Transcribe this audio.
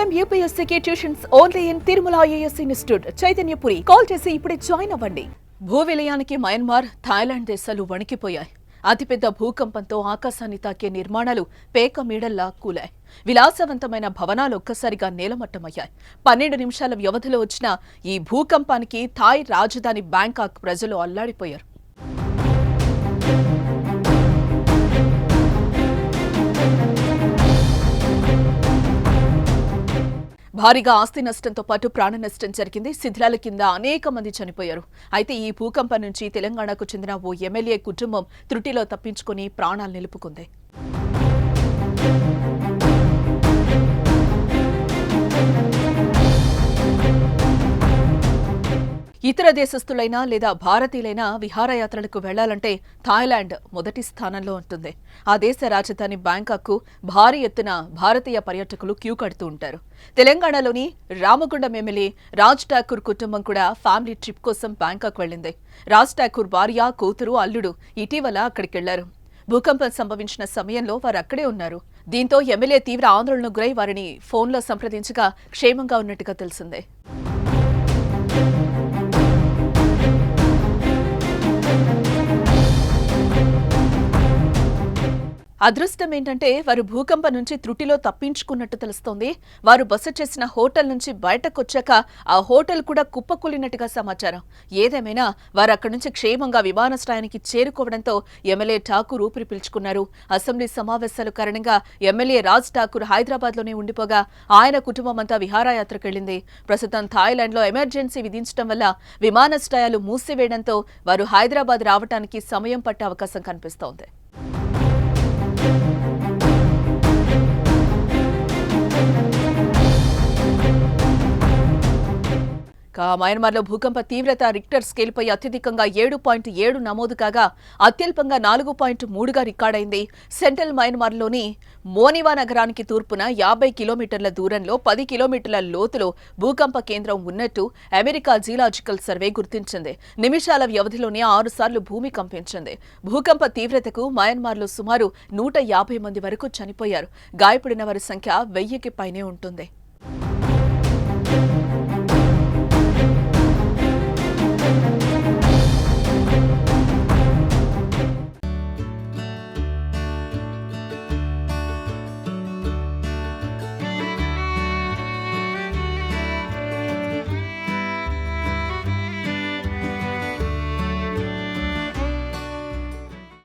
IIM UPSC tuitions only in Tirumala IAS institute Chaitanyapuri. Call చేసి ఇప్పుడే join అవ్వండి. భూ విలయానికి మయన్మార్, థాయిలాండ్ దేశాలు వణికిపోయాయి. అతిపెద్ద భూకంపంతో ఆకాశాన్ని తాకే నిర్మాణాలు పేక మీడల్లా కూలాయి. విలాసవంతమైన భవనాలు ఒక్కసారిగా నేలమట్టమయ్యాయి. 12 నిమిషాల వ్యవధిలో వచ్చిన ఈ భూకంపానికి థాయ్ రాజధాని బ్యాంకాక్ ప్రజలు అల్లాడిపోయారు. భారీగా ఆస్తి నష్టంతో పాటు ప్రాణ నష్టం జరిగింది. శిథిలాల కింద అనేక మంది చనిపోయారు. అయితే ఈ భూకంపం నుంచి తెలంగాణకు చెందిన ఓ ఎమ్మెల్యే కుటుంబం త్రుటిలో తప్పించుకుని ప్రాణాలు నిలుపుకుంది. ఇతర దేశస్థులైనా లేదా భారతీయులైనా విహారయాత్రలకు వెళ్లాలంటే థాయిలాండ్ మొదటి స్థానంలో ఉంటుంది. ఆ దేశ రాజధాని బ్యాంకాక్కు భారీ ఎత్తున భారతీయ పర్యాటకులు క్యూ కడుతూ ఉంటారు. తెలంగాణలోని రామగుండం ఎమ్మెల్యే రాజ్ ఠాకూర్ కుటుంబం కూడా ఫ్యామిలీ ట్రిప్ కోసం బ్యాంకాక్ వెళ్లింది. రాజ్ ఠాకూర్ భార్య, కూతురు, అల్లుడు ఇటీవల అక్కడికి వెళ్లారు. భూకంపం సంభవించిన సమయంలో వారు అక్కడే ఉన్నారు. దీంతో ఎమ్మెల్యే తీవ్ర ఆందోళనకు గురై వారిని ఫోన్లో సంప్రదించగా క్షేమంగా ఉన్నట్టుగా తెలిసిందే. అదృష్టం ఏంటంటే వారు భూకంపం నుంచి త్రుటిలో తప్పించుకున్నట్టు తెలుస్తోంది. వారు బస చేసిన హోటల్ నుంచి బయటకొచ్చాక ఆ హోటల్ కూడా కుప్పకూలినట్టుగా సమాచారం. ఏదేమైనా వారు అక్కడి నుంచి క్షేమంగా విమానాశ్రయానికి చేరుకోవడంతో ఎమ్మెల్యే ఠాకూర్ ఊపిరి పీల్చుకున్నారు. అసెంబ్లీ సమావేశాల కారణంగా ఎమ్మెల్యే రాజ్ ఠాకూర్ హైదరాబాద్లోనే ఉండిపోగా ఆయన కుటుంబం అంతా విహారయాత్రకెళ్లింది. ప్రస్తుతం థాయిలాండ్లో ఎమర్జెన్సీ విధించడం వల్ల విమానాశ్రయాలు మూసివేయడంతో వారు హైదరాబాద్ రావడానికి సమయం పట్టే అవకాశం కనిపిస్తోంది. మయన్మార్లో భూకంప తీవ్రత రిక్టర్ స్కేల్పై అత్యధికంగా 7.7 నమోదు కాగా అత్యల్పంగా 4.3గా రికార్డైంది. సెంట్రల్ మయన్మార్లోని మోనివా నగరానికి తూర్పున 50 కిలోమీటర్ల దూరంలో 10 కిలోమీటర్ల లోతులో భూకంప కేంద్రం ఉన్నట్టు అమెరికా జియోలాజికల్ సర్వే గుర్తించింది. నిమిషాల వ్యవధిలోనే 6 సార్లు భూమి కంపించింది. భూకంప తీవ్రతకు మయన్మార్లో సుమారు 150 మంది వరకు చనిపోయారు. గాయపడిన వారి సంఖ్య 1000కి పైనే ఉంటుంది.